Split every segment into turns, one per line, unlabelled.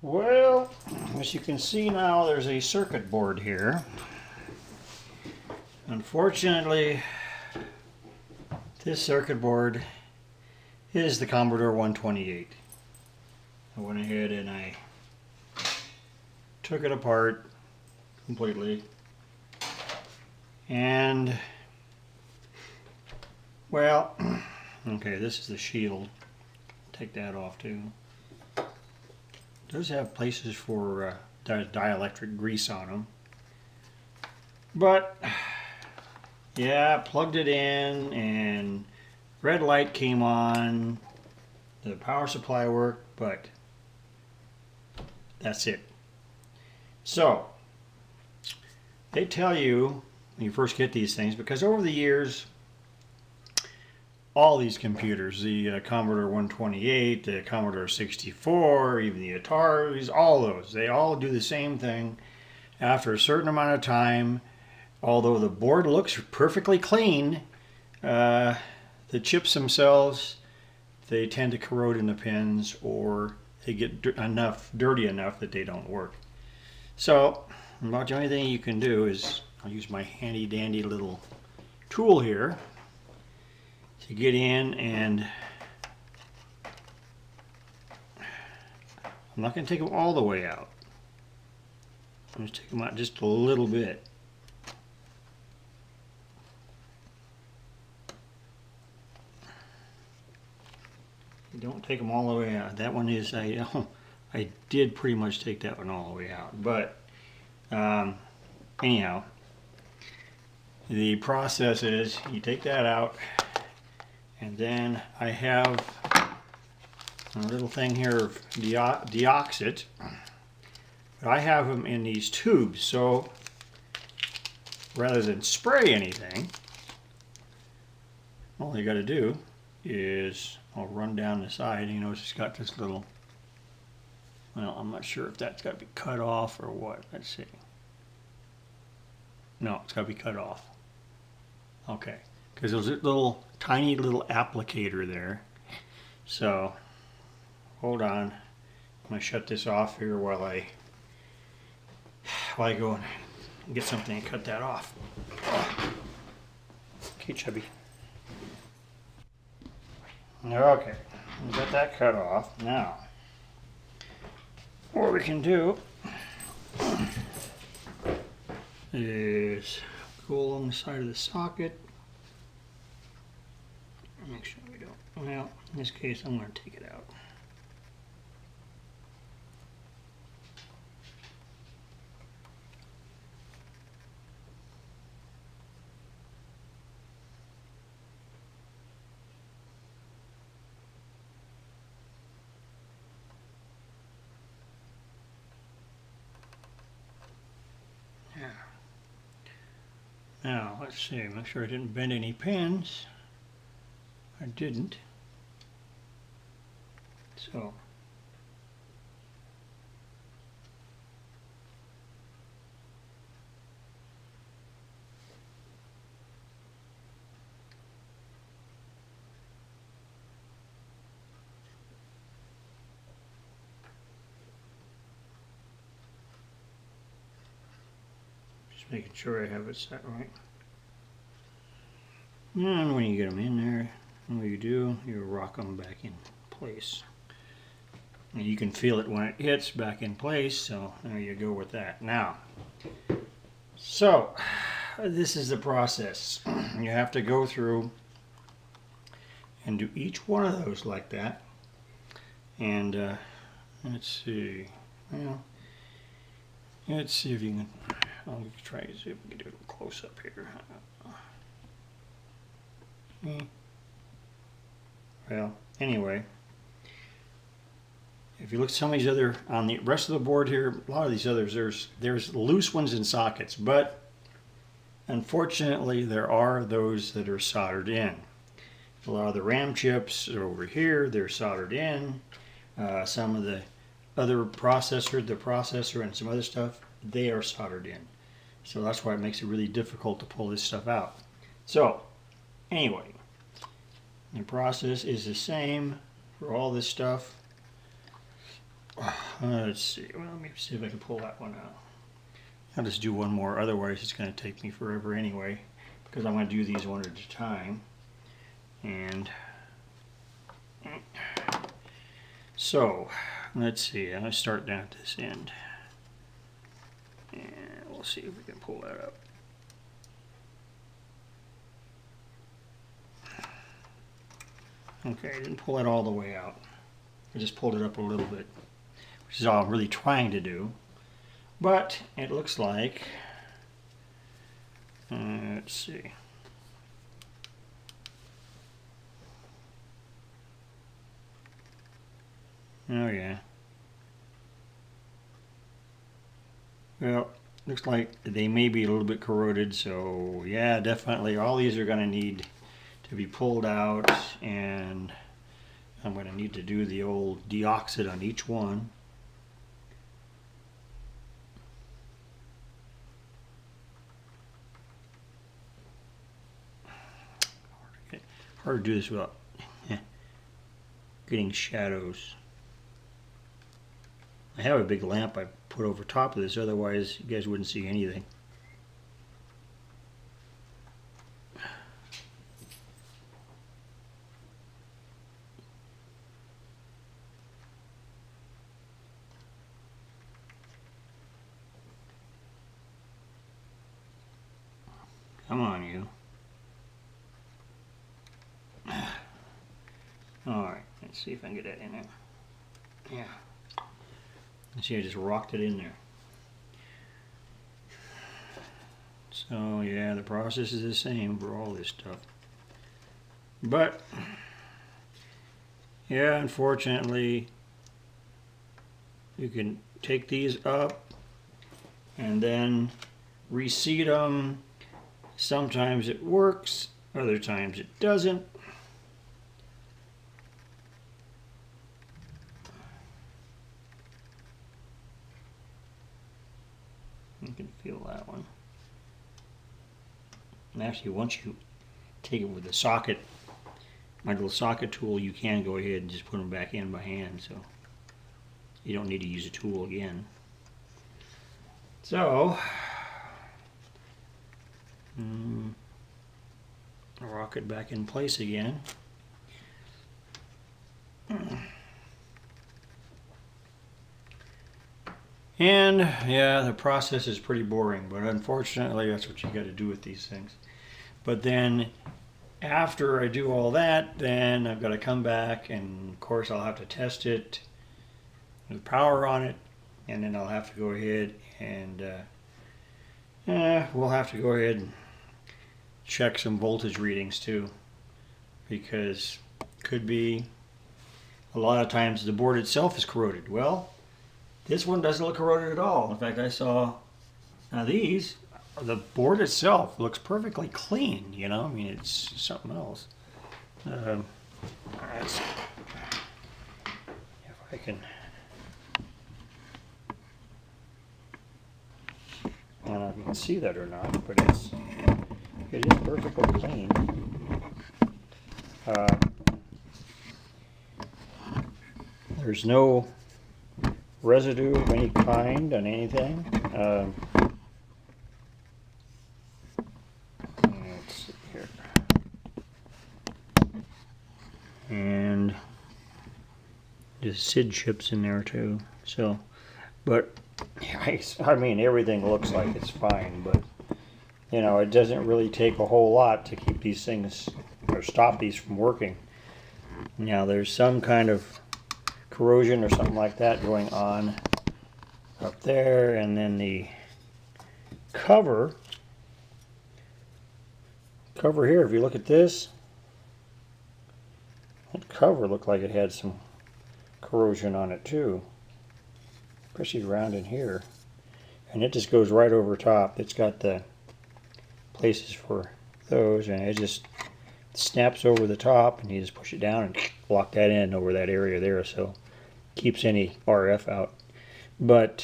Well, as you can see now, there's a circuit board here. Unfortunately, this circuit board is the Commodore 128. I went ahead and I took it apart completely, and well, okay, this is the shield. Take that off too. It does have places for dielectric grease on them, but yeah, plugged it in and red light came on, the power supply worked, but that's it. So they tell you when you first get these things, because over the years all these computers, the Commodore 128, the Commodore 64, even the Ataris, all those, they all do the same thing. After a certain amount of time, although the board looks perfectly clean, the chips themselves, they tend to corrode in the pins, or they get dirty enough that they don't work. So about the only thing you can do is, I'll use my handy dandy little tool here to get in, and I'm not going to take them all the way out. I'm just take them out just a little bit. Don't take them all the way out. That one is, I did pretty much take that one all the way out. But anyhow, the process is you take that out, and then I have a little thing here of deoxit. But I have them in these tubes, so rather than spray anything, all you got to do is I'll run down the side. You notice it's got this little, well, I'm not sure if that's got to be cut off or what. Let's see. No, it's got to be cut off. Okay, because there's a little tiny little applicator there. So hold on, I'm going to shut this off here while I go and get something and cut that off. Okay, Chubby. Okay, we got that cut off. Now, what we can do is go along the side of the socket. Make sure we don't, well, in this case I'm going to take it out. Now, let's see, make sure I didn't bend any pins. I didn't. So, just making sure I have it set right. And when you get them in there, what you do, you rock them back in place. And you can feel it when it hits back in place, so there you go with that. Now, so this is the process. You have to go through and do each one of those like that. And let's see, well, let's see if you can, I'll try to see if we can do a little close up here. Well, anyway, if you look at some of these other, on the rest of the board here, a lot of these others, there's loose ones in sockets, but unfortunately there are those that are soldered in. A lot of the RAM chips are over here, they're soldered in. Some of the other processor, the processor and some other stuff, they are soldered in. So that's why it makes it really difficult to pull this stuff out. So anyway, the process is the same for all this stuff. Let's see. Well, let me see if I can pull that one out. I'll just do one more. Otherwise, it's going to take me forever anyway, because I'm going to do these one at a time. And so, let's see. I'm going to start down at this end. And we'll see if we can pull that up. Okay, I didn't pull it all the way out. I just pulled it up a little bit, which is all I'm really trying to do. But it looks like, let's see. Oh yeah. Well, looks like they may be a little bit corroded, so yeah, definitely all these are going to need to be pulled out, and I'm going to need to do the old deoxit on each one. Hard to do this without getting shadows. I have a big lamp I put over top of this, otherwise you guys wouldn't see anything. Come on, you. Alright, let's see if I can get that in there. Yeah. See, I just rocked it in there. So, yeah, the process is the same for all this stuff. But, yeah, unfortunately, you can take these up and then reseat them. Sometimes it works, other times it doesn't. You can feel that one. And actually, once you take it with the socket, my little socket tool, you can go ahead and just put them back in by hand, so you don't need to use a tool again. So, rock it back in place again. And yeah, the process is pretty boring, but unfortunately that's what you got to do with these things. But then after I do all that, then I've got to come back, and of course I'll have to test it with power on it, and then I'll have to go ahead and we'll have to go ahead and check some voltage readings too, because could be a lot of times the board itself is corroded. Well, this one doesn't look corroded at all. In fact, I saw these, the board itself looks perfectly clean, you know. I mean, it's something else. Let's see if I can. I don't know if you can see that or not, but it is perfectly clean. There's no residue of any kind on anything. Let's see here. And just SID chips in there too. So, but I mean, everything looks like it's fine, but you know, it doesn't really take a whole lot to keep these things or stop these from working. Now, there's some kind of corrosion or something like that going on up there, and then the cover here, if you look at this, that cover looked like it had some corrosion on it too, especially around in here, and it just goes right over top. It's got the places for those, and it just snaps over the top, and you just push it down and lock that in over that area there, so keeps any RF out. But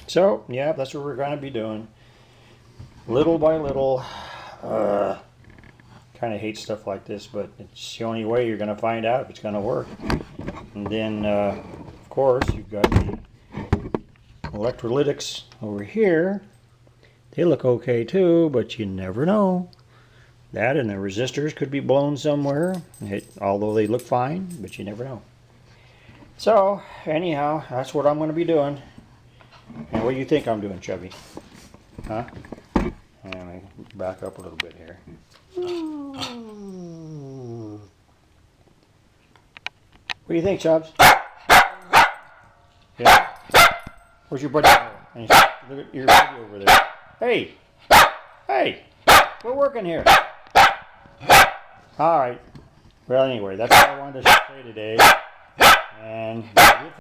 so yeah, that's what we're going to be doing, little by little. Kind of hate stuff like this, but it's the only way you're going to find out if it's going to work. And then of Of course, you've got the electrolytics over here. They look okay too, but you never know. That and the resistors could be blown somewhere, although they look fine, but you never know. So, anyhow, that's what I'm going to be doing. And what do you think I'm doing, Chubby? Huh? Anyway, back up a little bit here. What do you think, Chubbs? Yeah? Where's your buddy? Look at your buddy over there. Hey! Hey! We're working here. Alright. Well, anyway, that's all I wanted to say today. And